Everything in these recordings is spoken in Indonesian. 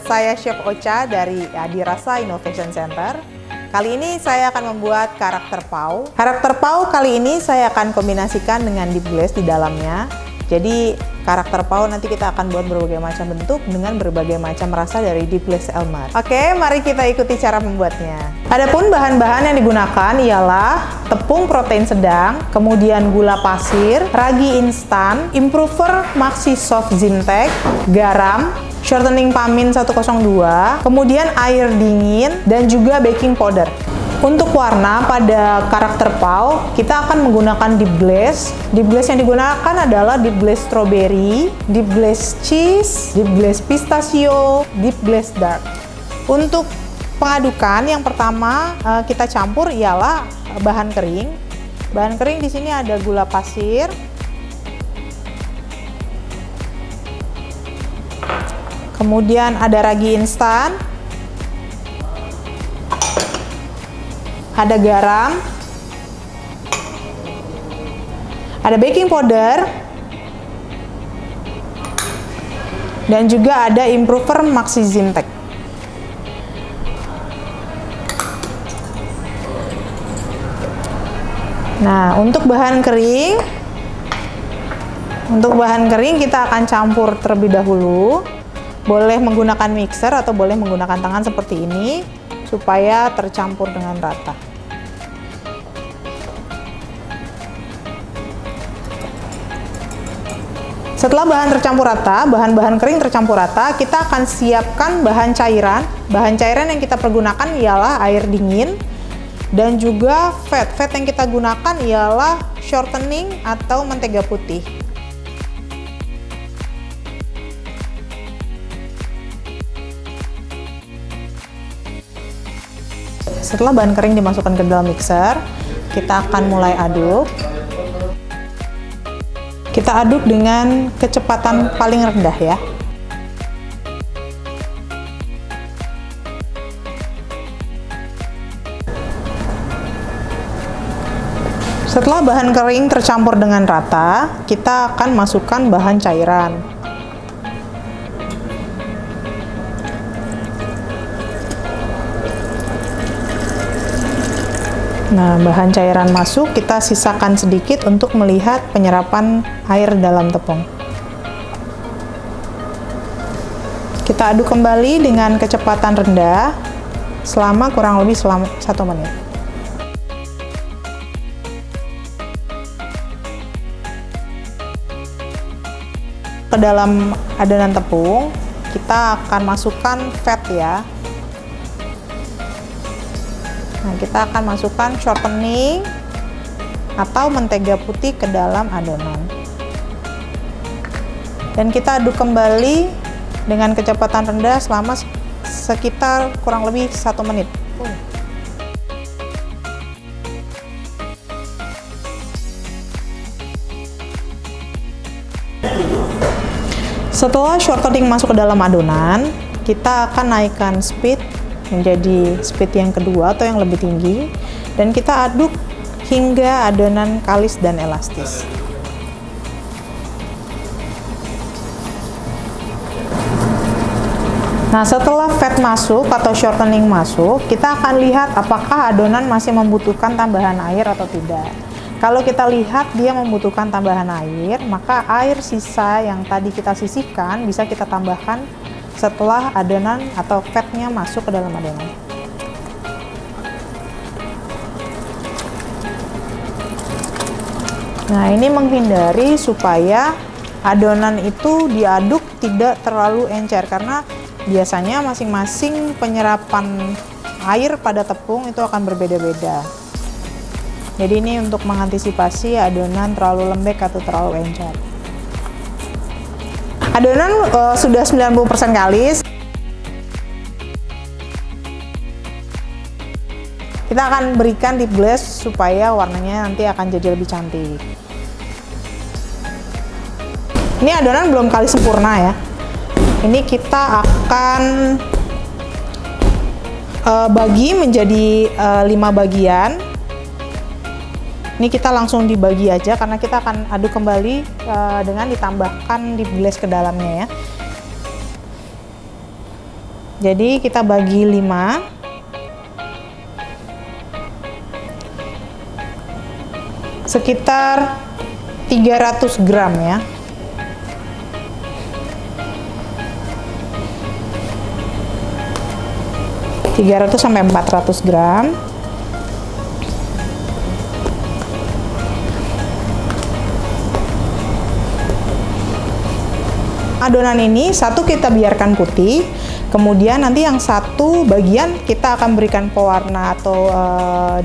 saya Chef Ocha dari Adirasa Innovation Center. Kali ini saya akan membuat karakter pau. Karakter pau kali ini saya akan kombinasikan dengan deep glaze di dalamnya. Jadi karakter pau nanti kita akan buat berbagai macam bentuk dengan berbagai macam rasa dari deep glaze Elmer. Oke, mari kita ikuti cara membuatnya. Adapun bahan-bahan yang digunakan ialah tepung protein sedang, kemudian gula pasir, ragi instan, improver maxi soft Zymtech, garam, shortening pamin 102, kemudian air dingin, dan juga baking powder. Untuk warna pada karakter pau, kita akan menggunakan deep glaze. Deep glaze yang digunakan adalah deep glaze strawberry, deep glaze cheese, deep glaze pistachio, deep glaze dark. Untuk pengadukan, yang pertama kita campur ialah bahan kering. Bahan kering di sini ada gula pasir, kemudian ada ragi instan, ada garam, ada baking powder, dan juga ada improver maxi Zymtech. Nah, untuk bahan kering kita akan campur terlebih dahulu. Boleh menggunakan mixer atau boleh menggunakan tangan seperti ini supaya tercampur dengan rata. Setelah bahan-bahan kering tercampur rata, kita akan siapkan bahan cairan. Bahan cairan yang kita pergunakan ialah air dingin dan juga fat. Fat yang kita gunakan ialah shortening atau mentega putih. Setelah bahan kering dimasukkan ke dalam mixer, kita akan mulai aduk. Kita aduk dengan kecepatan paling rendah ya. Setelah bahan kering tercampur dengan rata, kita akan masukkan bahan cairan. Nah, bahan cairan masuk, kita sisakan sedikit untuk melihat penyerapan air dalam tepung. Kita aduk kembali dengan kecepatan rendah selama kurang lebih 1 menit. Ke dalam adonan tepung, kita akan masukkan fat ya. Nah, kita akan masukkan shortening atau mentega putih ke dalam adonan. Dan kita aduk kembali dengan kecepatan rendah selama sekitar kurang lebih 1 menit. Setelah shortening masuk ke dalam adonan, kita akan naikkan speed menjadi speed yang kedua atau yang lebih tinggi, dan kita aduk hingga adonan kalis dan elastis. Nah, setelah fat masuk atau shortening masuk, kita akan lihat apakah adonan masih membutuhkan tambahan air atau tidak. Kalau kita lihat dia membutuhkan tambahan air, maka air sisa yang tadi kita sisihkan bisa kita tambahkan setelah adonan atau fatnya masuk ke dalam adonan. Nah, ini menghindari supaya adonan itu diaduk tidak terlalu encer, karena biasanya masing-masing penyerapan air pada tepung itu akan berbeda-beda. Jadi ini untuk mengantisipasi adonan terlalu lembek atau terlalu encer. Adonan sudah 90% kalis. Kita akan berikan deep glaze supaya warnanya nanti akan jadi lebih cantik. Ini adonan belum kalis sempurna ya. Ini kita akan bagi menjadi 5 bagian. Ini kita langsung dibagi aja karena kita akan aduk kembali dengan ditambahkan deep glaze ke dalamnya ya. Jadi kita bagi 5. Sekitar 300 gram ya. (300 sampai 400 gram). Adonan ini satu kita biarkan putih, kemudian nanti yang satu bagian kita akan berikan pewarna atau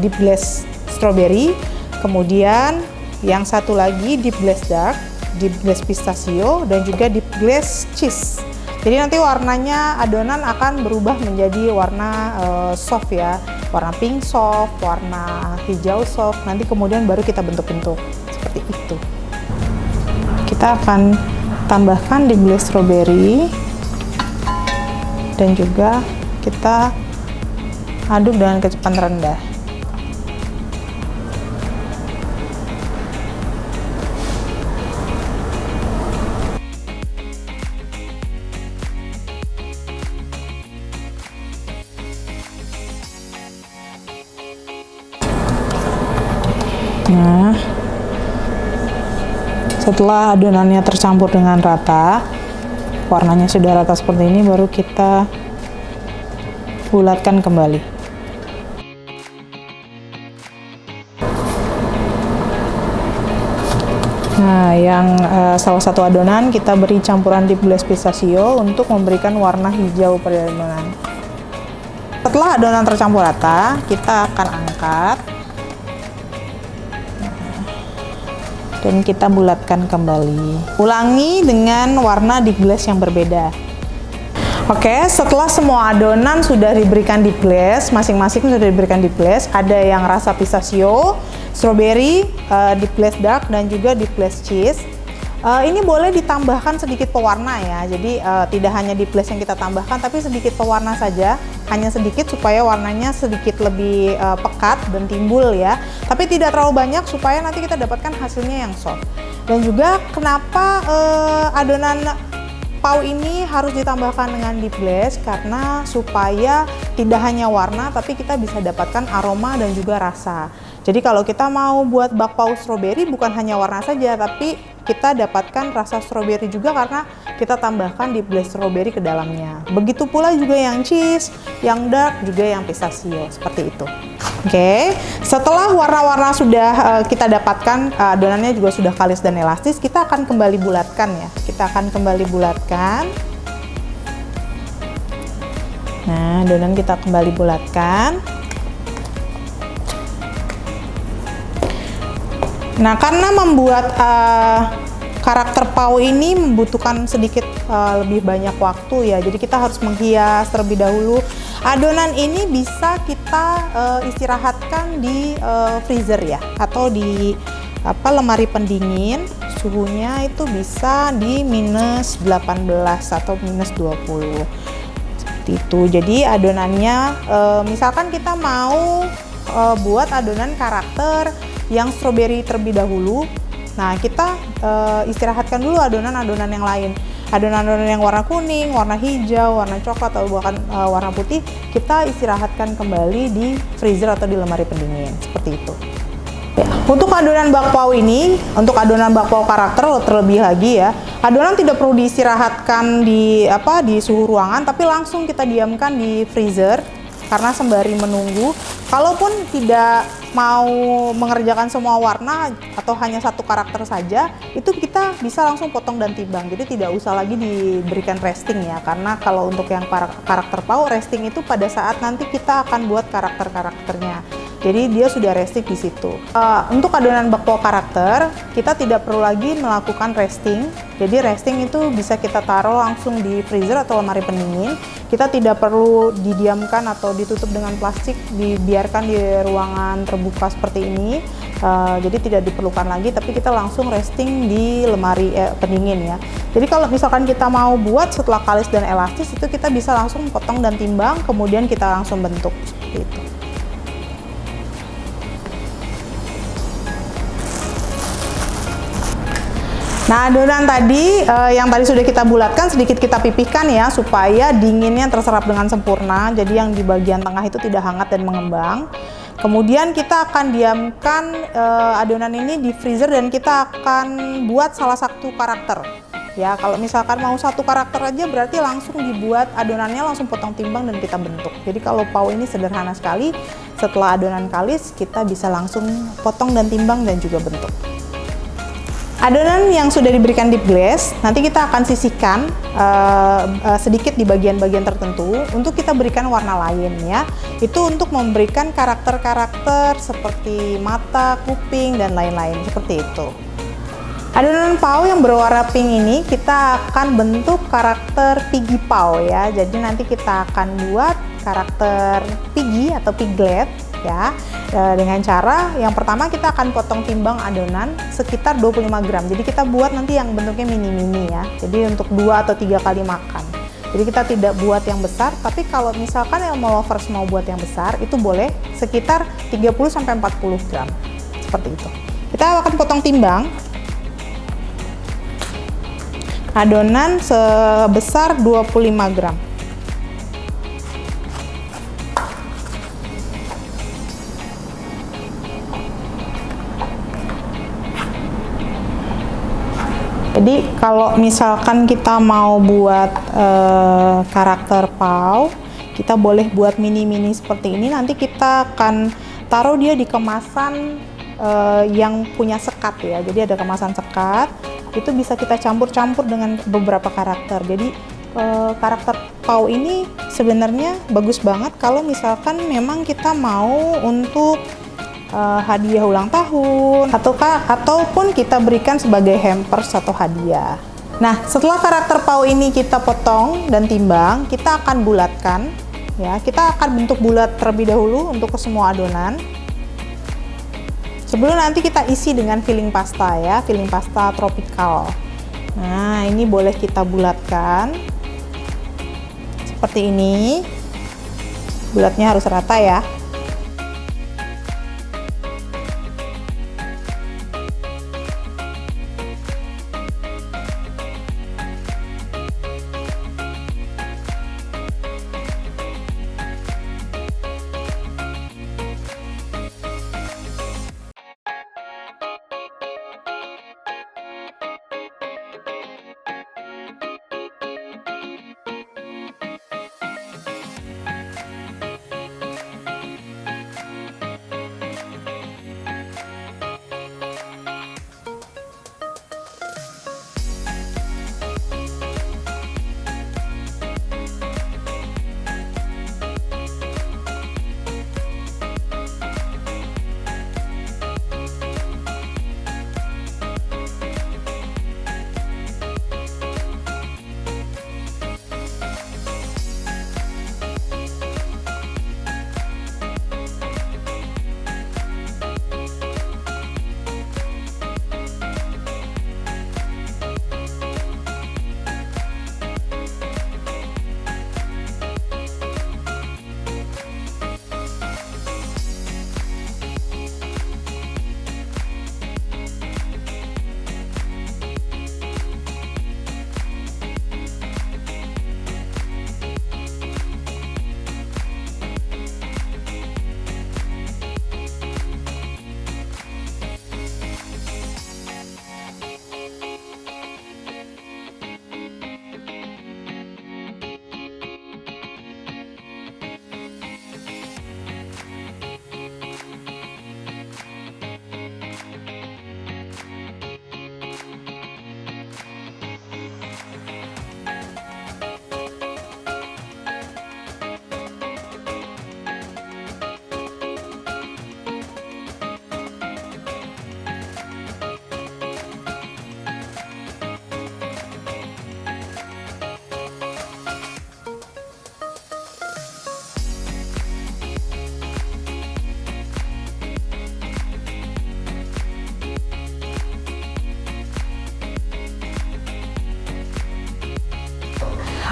deep glaze strawberry, kemudian yang satu lagi deep glaze dark, deep glaze pistachio, dan juga deep glaze cheese. Jadi nanti warnanya adonan akan berubah menjadi warna soft ya, warna pink soft, warna hijau soft. Nanti kemudian baru kita bentuk-bentuk seperti itu. Kita akan tambahkan deep glaze strawberry dan juga kita aduk dengan kecepatan rendah. Nah, setelah adonannya tercampur dengan rata, warnanya sudah rata seperti ini, baru kita bulatkan kembali. Nah, yang salah satu adonan kita beri campuran deep glaze pistachio untuk memberikan warna hijau pada adonan. Setelah adonan tercampur rata, kita akan angkat dan kita bulatkan kembali. Ulangi dengan warna deep glaze yang berbeda. Oke, setelah semua adonan sudah diberikan deep glaze, masing-masing sudah diberikan deep glaze, ada yang rasa pistachio, strawberry, deep glaze dark, dan juga deep glaze cheese. Ini boleh ditambahkan sedikit pewarna ya, jadi tidak hanya deep glaze yang kita tambahkan, tapi sedikit pewarna saja, hanya sedikit supaya warnanya sedikit lebih pekat dan timbul ya, tapi tidak terlalu banyak supaya nanti kita dapatkan hasilnya yang soft. Dan juga kenapa adonan pau ini harus ditambahkan dengan deep glaze, karena supaya tidak hanya warna tapi kita bisa dapatkan aroma dan juga rasa. Jadi kalau kita mau buat bakpao strawberry bukan hanya warna saja, tapi kita dapatkan rasa strawberry juga karena kita tambahkan deep glaze strawberry ke dalamnya. Begitu pula juga yang cheese, yang dark, juga yang pistachio, seperti itu. Oke, setelah warna-warna sudah kita dapatkan, adonannya juga sudah kalis dan elastis, kita akan kembali bulatkan ya. Kita akan kembali bulatkan. Nah, adonan kita kembali bulatkan. Nah, karena membuat karakter pau ini membutuhkan sedikit lebih banyak waktu ya, jadi kita harus menghias terlebih dahulu. Adonan ini bisa kita istirahatkan di freezer ya, atau di lemari pendingin. Suhunya itu bisa di minus 18 atau minus 20 seperti itu. Jadi adonannya misalkan kita mau buat adonan karakter yang strawberry terlebih dahulu, nah kita istirahatkan dulu adonan-adonan yang lain. Adonan-adonan yang warna kuning, warna hijau, warna coklat, atau bahkan warna putih, kita istirahatkan kembali di freezer atau di lemari pendingin, seperti itu. Ya. Untuk adonan bakpao ini, untuk adonan bakpao karakter terlebih lagi ya, adonan tidak perlu diistirahatkan di suhu ruangan, tapi langsung kita diamkan di freezer karena sembari menunggu. Kalaupun tidak mau mengerjakan semua warna atau hanya satu karakter saja, itu kita bisa langsung potong dan timbang. Jadi tidak usah lagi diberikan resting ya, karena kalau untuk yang karakter pau, resting itu pada saat nanti kita akan buat karakter-karakternya. Jadi dia sudah resting di situ. Untuk adonan bakpao karakter, kita tidak perlu lagi melakukan resting. Jadi resting itu bisa kita taruh langsung di freezer atau lemari pendingin. Kita tidak perlu didiamkan atau ditutup dengan plastik, dibiarkan di ruangan terbuka seperti ini. Jadi tidak diperlukan lagi, tapi kita langsung resting di lemari pendingin ya. Jadi kalau misalkan kita mau buat setelah kalis dan elastis, itu kita bisa langsung potong dan timbang, kemudian kita langsung bentuk seperti itu. Nah, adonan tadi yang tadi sudah kita bulatkan, sedikit kita pipihkan ya supaya dinginnya terserap dengan sempurna. Jadi yang di bagian tengah itu tidak hangat dan mengembang. Kemudian kita akan diamkan adonan ini di freezer dan kita akan buat salah satu karakter. Ya, kalau misalkan mau satu karakter aja berarti langsung dibuat adonannya, langsung potong timbang dan kita bentuk. Jadi kalau pau ini sederhana sekali, setelah adonan kalis kita bisa langsung potong dan timbang dan juga bentuk. Adonan yang sudah diberikan deep glaze, nanti kita akan sisihkan sedikit di bagian-bagian tertentu untuk kita berikan warna lain ya. Itu untuk memberikan karakter-karakter seperti mata, kuping, dan lain-lain seperti itu. Adonan pau yang berwarna pink ini kita akan bentuk karakter piggy pau ya. Jadi nanti kita akan buat karakter piggy atau piglet ya, dengan cara yang pertama kita akan potong timbang adonan sekitar 25 gram. Jadi kita buat nanti yang bentuknya mini-mini ya, jadi untuk 2 atau 3 kali makan. Jadi kita tidak buat yang besar, tapi kalau misalkan Elmo Lovers mau buat yang besar itu boleh sekitar 30-40 gram seperti itu. Kita akan potong timbang adonan sebesar 25 gram. Jadi kalau misalkan kita mau buat karakter pau, kita boleh buat mini-mini seperti ini. Nanti kita akan taruh dia di kemasan yang punya sekat ya. Jadi ada kemasan sekat, itu bisa kita campur-campur dengan beberapa karakter. Jadi karakter pau ini sebenarnya bagus banget kalau misalkan memang kita mau untuk hadiah ulang tahun ataupun kita berikan sebagai hampers atau hadiah. Nah, setelah karakter pau ini kita potong dan timbang, kita akan bulatkan ya. Kita akan bentuk bulat terlebih dahulu untuk ke semua adonan. Sebelum nanti kita isi dengan filling pasta ya, filling pasta tropical. Nah, ini boleh kita bulatkan seperti ini. Bulatnya harus rata ya.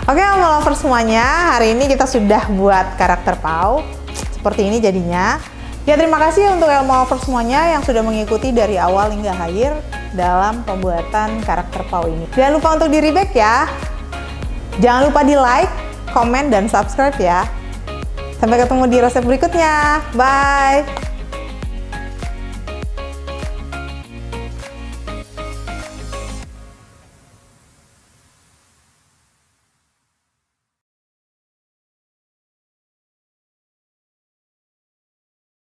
Oke, Elmo Lovers semuanya, hari ini kita sudah buat karakter pau. Seperti ini jadinya. Ya, terima kasih untuk Elmo Lovers semuanya yang sudah mengikuti dari awal hingga akhir. dalam pembuatan karakter Pau ini. Jangan lupa untuk di rebake ya. Jangan lupa di like, komen, dan subscribe ya. Sampai ketemu di resep berikutnya. Bye!